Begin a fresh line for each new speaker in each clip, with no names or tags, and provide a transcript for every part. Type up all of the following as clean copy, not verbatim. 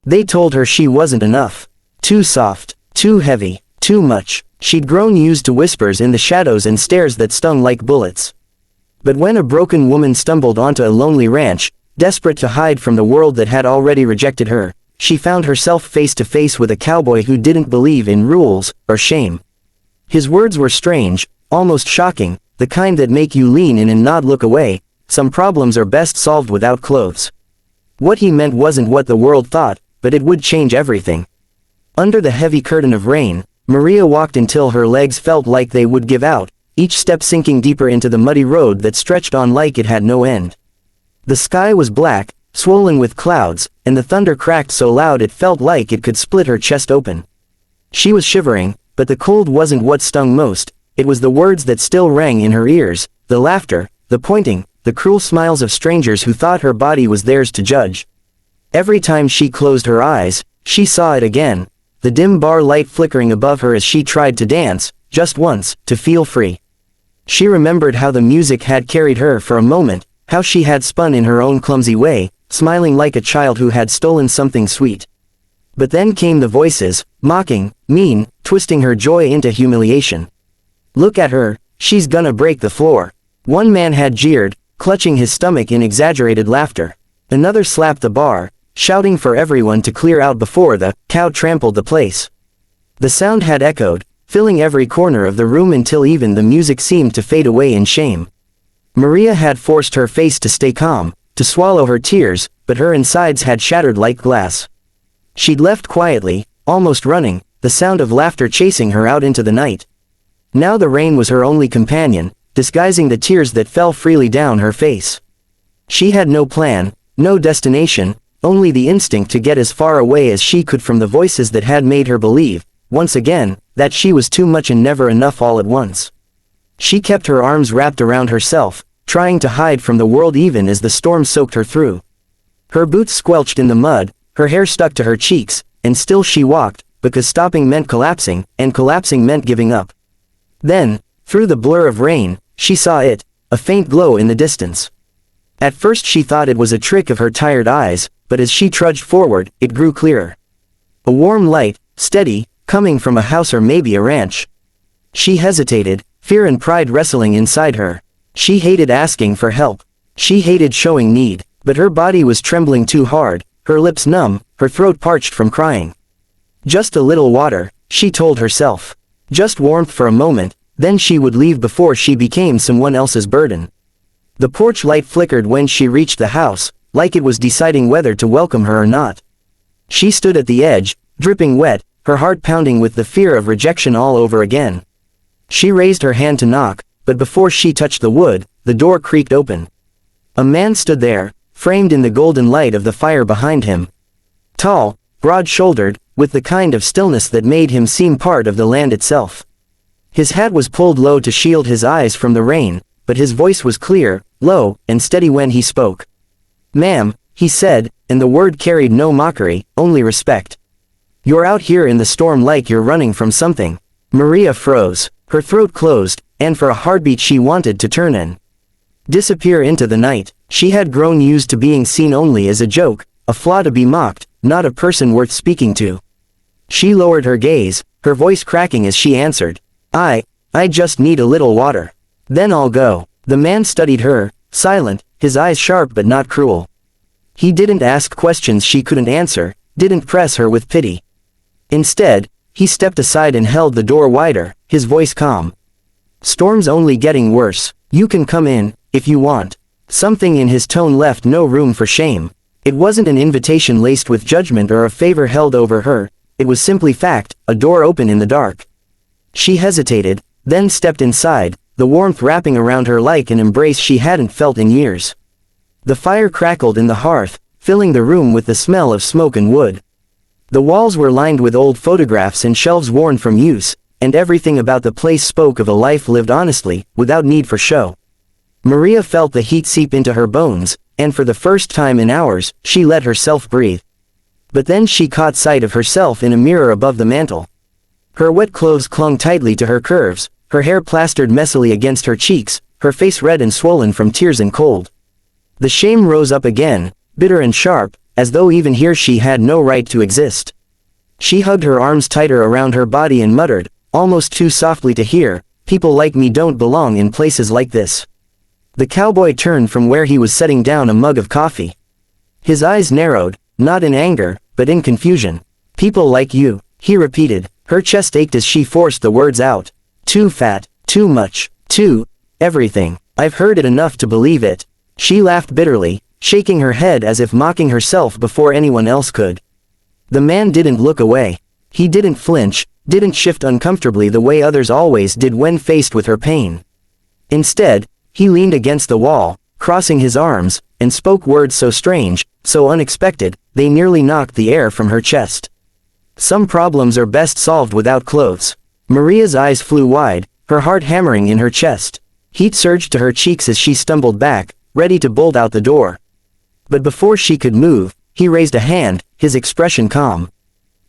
They told her she wasn't enough. Too soft, too heavy, too much. She'd grown used to whispers in the shadows and stares that stung like bullets. But when a broken woman stumbled onto a lonely ranch, desperate to hide from the world that had already rejected her, she found herself face to face with a cowboy who didn't believe in rules or shame. His words were strange, almost shocking, the kind that make you lean in and not look away. Some problems are best solved without clothes. What he meant wasn't what the world thought, but it would change everything. Under the heavy curtain of rain, Maria walked until her legs felt like they would give out, each step sinking deeper into the muddy road that stretched on like it had no end. The sky was black, swollen with clouds, and the thunder cracked so loud it felt like it could split her chest open. She was shivering, but the cold wasn't what stung most, it was the words that still rang in her ears, the laughter, the pointing, the cruel smiles of strangers who thought her body was theirs to judge. Every time she closed her eyes, she saw it again, the dim bar light flickering above her as she tried to dance, just once, to feel free. She remembered how the music had carried her for a moment, how she had spun in her own clumsy way, smiling like a child who had stolen something sweet. But then came the voices, mocking, mean, twisting her joy into humiliation. Look at her, she's gonna break the floor. One man had jeered, clutching his stomach in exaggerated laughter. Another slapped the bar, shouting for everyone to clear out before the cow trampled the place. The sound had echoed, filling every corner of the room until even the music seemed to fade away in shame. Maria had forced her face to stay calm, to swallow her tears, but her insides had shattered like glass. She'd left quietly, almost running, the sound of laughter chasing her out into the night. Now the rain was her only companion, disguising the tears that fell freely down her face. She had no plan, no destination, only the instinct to get as far away as she could from the voices that had made her believe, once again, that she was too much and never enough all at once. She kept her arms wrapped around herself, trying to hide from the world even as the storm soaked her through. Her boots squelched in the mud, her hair stuck to her cheeks, and still she walked, because stopping meant collapsing, and collapsing meant giving up. Then, through the blur of rain, she saw it, a faint glow in the distance. At first she thought it was a trick of her tired eyes, but as she trudged forward, it grew clearer. A warm light, steady, coming from a house or maybe a ranch. She hesitated, fear and pride wrestling inside her. She hated asking for help. She hated showing need, but her body was trembling too hard, her lips numb, her throat parched from crying. Just a little water, she told herself. Just warmth for a moment, then she would leave before she became someone else's burden. The porch light flickered when she reached the house, like it was deciding whether to welcome her or not. She stood at the edge, dripping wet, her heart pounding with the fear of rejection all over again. She raised her hand to knock, but before she touched the wood, the door creaked open. A man stood there, framed in the golden light of the fire behind him. Tall, broad-shouldered, with the kind of stillness that made him seem part of the land itself. His hat was pulled low to shield his eyes from the rain, but his voice was clear, low, and steady when he spoke. "Ma'am," he said, and the word carried no mockery, only respect. "You're out here in the storm like you're running from something." Maria froze, her throat closed, and for a heartbeat she wanted to turn and disappear into the night. She had grown used to being seen only as a joke, a flaw to be mocked, not a person worth speaking to. She lowered her gaze, her voice cracking as she answered, I just need a little water. Then I'll go." The man studied her, silent, his eyes sharp but not cruel. He didn't ask questions she couldn't answer, didn't press her with pity. Instead, he stepped aside and held the door wider, his voice calm. "Storm's only getting worse. You can come in, if you want." Something in his tone left no room for shame. It wasn't an invitation laced with judgment or a favor held over her, it was simply fact, a door open in the dark. She hesitated, then stepped inside, the warmth wrapping around her like an embrace she hadn't felt in years. The fire crackled in the hearth, filling the room with the smell of smoke and wood. The walls were lined with old photographs and shelves worn from use, and everything about the place spoke of a life lived honestly, without need for show. Maria felt the heat seep into her bones, and for the first time in hours, she let herself breathe. But then she caught sight of herself in a mirror above the mantel. Her wet clothes clung tightly to her curves, her hair plastered messily against her cheeks, her face red and swollen from tears and cold. The shame rose up again, bitter and sharp, as though even here she had no right to exist. She hugged her arms tighter around her body and muttered, almost too softly to hear, "People like me don't belong in places like this." The cowboy turned from where he was setting down a mug of coffee. His eyes narrowed, not in anger, but in confusion. "People like you," he repeated. Her chest ached as she forced the words out. "Too fat, too much, too, everything. I've heard it enough to believe it." She laughed bitterly, shaking her head as if mocking herself before anyone else could. The man didn't look away. He didn't flinch, didn't shift uncomfortably the way others always did when faced with her pain. Instead, he leaned against the wall, crossing his arms, and spoke words so strange, so unexpected, they nearly knocked the air from her chest. "Some problems are best solved without clothes." Maria's eyes flew wide, her heart hammering in her chest. Heat surged to her cheeks as she stumbled back, ready to bolt out the door. But before she could move, he raised a hand, his expression calm.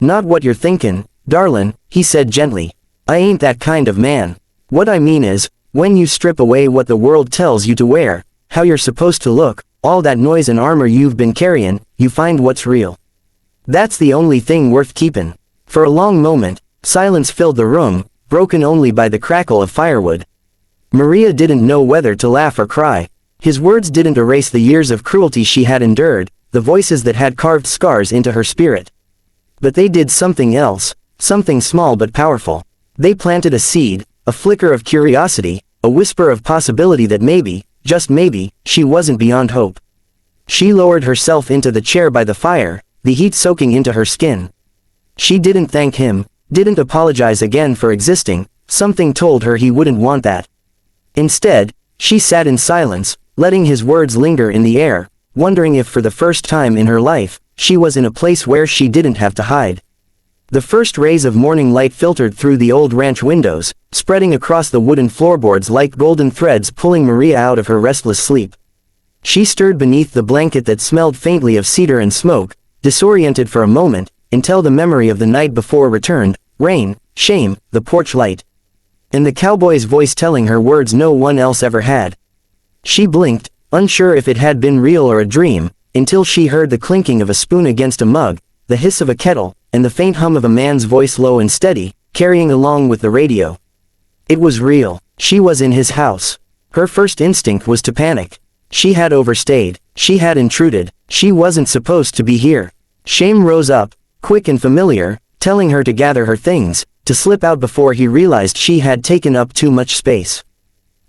"Not what you're thinkin', darlin'," he said gently. "I ain't that kind of man. What I mean is, when you strip away what the world tells you to wear, how you're supposed to look, all that noise and armor you've been carryin', you find what's real. That's the only thing worth keepin'." For a long moment, silence filled the room, broken only by the crackle of firewood. Maria didn't know whether to laugh or cry. His words didn't erase the years of cruelty she had endured, the voices that had carved scars into her spirit. But they did something else, something small but powerful. They planted a seed, a flicker of curiosity, a whisper of possibility that maybe, just maybe, she wasn't beyond hope. She lowered herself into the chair by the fire, the heat soaking into her skin. She didn't thank him, didn't apologize again for existing, something told her he wouldn't want that. Instead, she sat in silence, letting his words linger in the air, wondering if for the first time in her life, she was in a place where she didn't have to hide. The first rays of morning light filtered through the old ranch windows, spreading across the wooden floorboards like golden threads pulling Maria out of her restless sleep. She stirred beneath the blanket that smelled faintly of cedar and smoke, disoriented for a moment, until the memory of the night before returned, rain, shame, the porch light. And the cowboy's voice telling her words no one else ever had. She blinked, unsure if it had been real or a dream, until she heard the clinking of a spoon against a mug, the hiss of a kettle, and the faint hum of a man's voice low and steady, carrying along with the radio. It was real. She was in his house. Her first instinct was to panic. She had overstayed. She had intruded. She wasn't supposed to be here. Shame rose up, quick and familiar, telling her to gather her things, to slip out before he realized she had taken up too much space.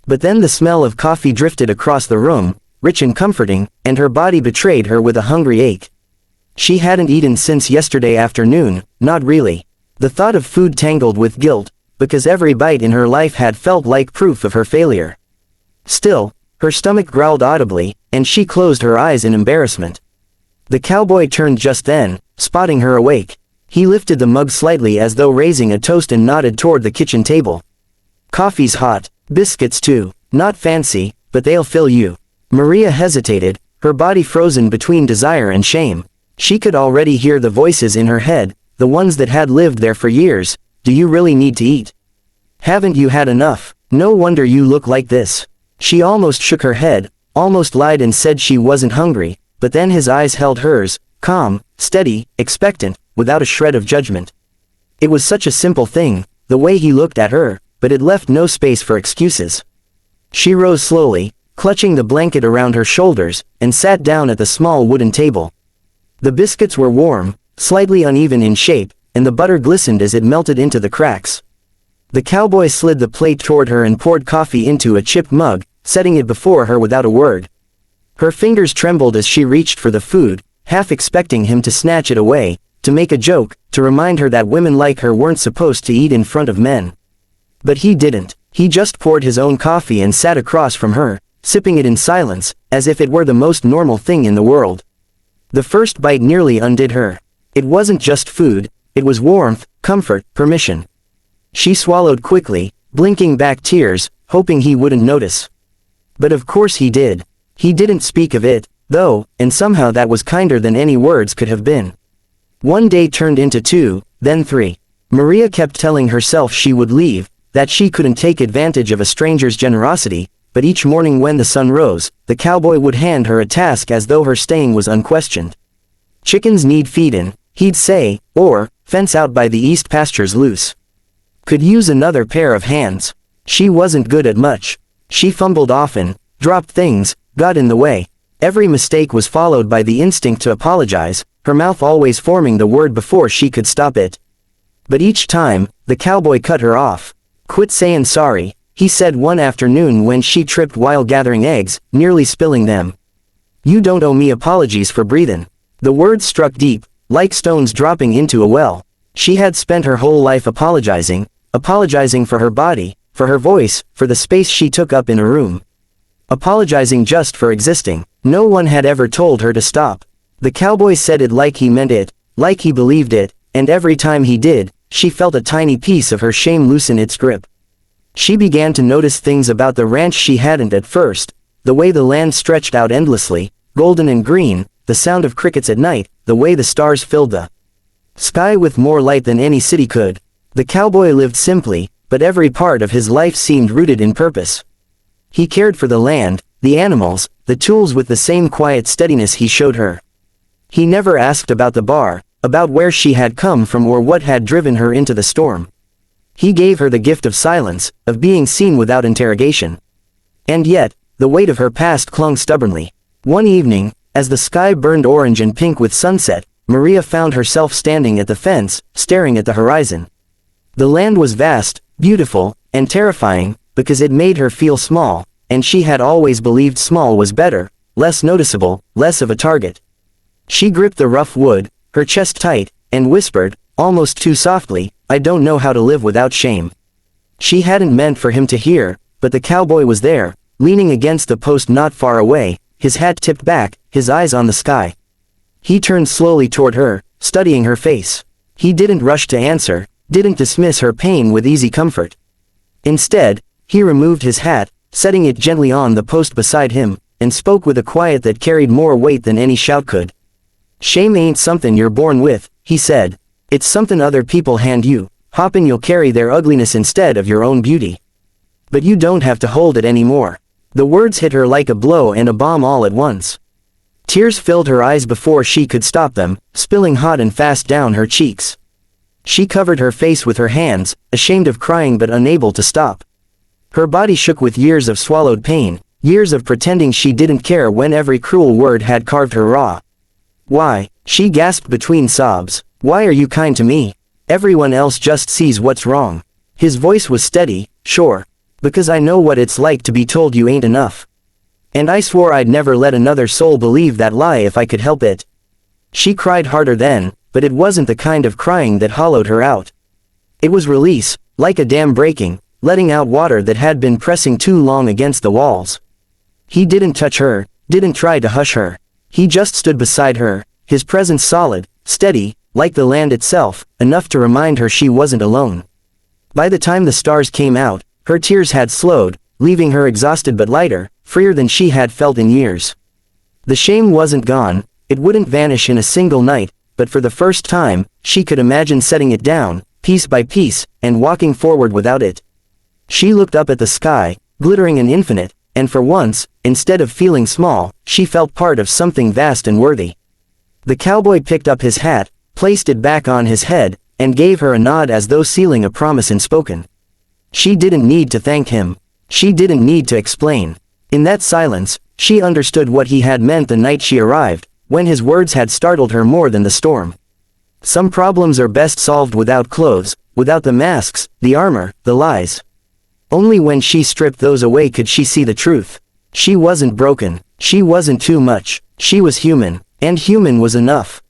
But then the smell of coffee drifted across the room, rich and comforting, and her body betrayed her with a hungry ache. She hadn't eaten since yesterday afternoon, not really. The thought of food tangled with guilt, because every bite in her life had felt like proof of her failure. Still, her stomach growled audibly, and she closed her eyes in embarrassment. The cowboy turned just then, spotting her awake. He lifted the mug slightly as though raising a toast and nodded toward the kitchen table. "Coffee's hot, biscuits too, not fancy, but they'll fill you." Maria hesitated, her body frozen between desire and shame. She could already hear the voices in her head, the ones that had lived there for years. "Do you really need to eat? Haven't you had enough? No wonder you look like this." She almost shook her head, almost lied and said she wasn't hungry, but then his eyes held hers, calm, steady, expectant, without a shred of judgment. It was such a simple thing, the way he looked at her, but it left no space for excuses. She rose slowly, clutching the blanket around her shoulders, and sat down at the small wooden table. The biscuits were warm, slightly uneven in shape, and the butter glistened as it melted into the cracks. The cowboy slid the plate toward her and poured coffee into a chipped mug, setting it before her without a word. Her fingers trembled as she reached for the food, half expecting him to snatch it away, to make a joke, to remind her that women like her weren't supposed to eat in front of men. But he didn't. He just poured his own coffee and sat across from her, sipping it in silence, as if it were the most normal thing in the world. The first bite nearly undid her. It wasn't just food, it was warmth, comfort, permission. She swallowed quickly, blinking back tears, hoping he wouldn't notice. But of course he did. He didn't speak of it, though, and somehow that was kinder than any words could have been. One day turned into 2, then 3. Maria kept telling herself she would leave, that she couldn't take advantage of a stranger's generosity, but each morning when the sun rose, the cowboy would hand her a task as though her staying was unquestioned. Chickens need feedin', he'd say, or, fence out by the east pastures loose. Could use another pair of hands. She wasn't good at much. She fumbled often, dropped things, got in the way. Every mistake was followed by the instinct to apologize, her mouth always forming the word before she could stop it. But each time, the cowboy cut her off. "Quit sayin' sorry," he said one afternoon when she tripped while gathering eggs, nearly spilling them. "You don't owe me apologies for breathin'." The words struck deep, like stones dropping into a well. She had spent her whole life apologizing for her body, for her voice, for the space she took up in a room. Apologizing just for existing. No one had ever told her to stop. The cowboy said it like he meant it, like he believed it, and every time he did, she felt a tiny piece of her shame loosen its grip. She began to notice things about the ranch she hadn't at first, the way the land stretched out endlessly, golden and green, the sound of crickets at night, the way the stars filled the sky with more light than any city could. The cowboy lived simply, but every part of his life seemed rooted in purpose. He cared for the land, the animals, the tools with the same quiet steadiness he showed her. He never asked about the bar, about where she had come from or what had driven her into the storm. He gave her the gift of silence, of being seen without interrogation. And yet, the weight of her past clung stubbornly. One evening, as the sky burned orange and pink with sunset, Maria found herself standing at the fence, staring at the horizon. The land was vast, beautiful, and terrifying, because it made her feel small, and she had always believed small was better, less noticeable, less of a target. She gripped the rough wood, her chest tight, and whispered, almost too softly, "I don't know how to live without shame." She hadn't meant for him to hear, but the cowboy was there, leaning against the post not far away, his hat tipped back, his eyes on the sky. He turned slowly toward her, studying her face. He didn't rush to answer, didn't dismiss her pain with easy comfort. Instead, he removed his hat, setting it gently on the post beside him, and spoke with a quiet that carried more weight than any shout could. "Shame ain't something you're born with," he said. "It's something other people hand you, hoping you'll carry their ugliness instead of your own beauty. But you don't have to hold it anymore." The words hit her like a blow and a bomb all at once. Tears filled her eyes before she could stop them, spilling hot and fast down her cheeks. She covered her face with her hands, ashamed of crying but unable to stop. Her body shook with years of swallowed pain, years of pretending she didn't care when every cruel word had carved her raw. "Why?" she gasped between sobs. "Why are you kind to me? Everyone else just sees what's wrong." His voice was steady, sure. "Because I know what it's like to be told you ain't enough. And I swore I'd never let another soul believe that lie if I could help it." She cried harder then, but it wasn't the kind of crying that hollowed her out. It was release, like a dam breaking, letting out water that had been pressing too long against the walls. He didn't touch her, didn't try to hush her. He just stood beside her, his presence solid, steady, like the land itself, enough to remind her she wasn't alone. By the time the stars came out, her tears had slowed, leaving her exhausted but lighter, freer than she had felt in years. The shame wasn't gone, it wouldn't vanish in a single night, but for the first time, she could imagine setting it down, piece by piece, and walking forward without it. She looked up at the sky, glittering and infinite, and for once, instead of feeling small, she felt part of something vast and worthy. The cowboy picked up his hat, placed it back on his head, and gave her a nod as though sealing a promise unspoken. She didn't need to thank him. She didn't need to explain. In that silence, she understood what he had meant the night she arrived, when his words had startled her more than the storm. Some problems are best solved without clothes, without the masks, the armor, the lies. Only when she stripped those away could she see the truth. She wasn't broken, she wasn't too much, she was human, and human was enough.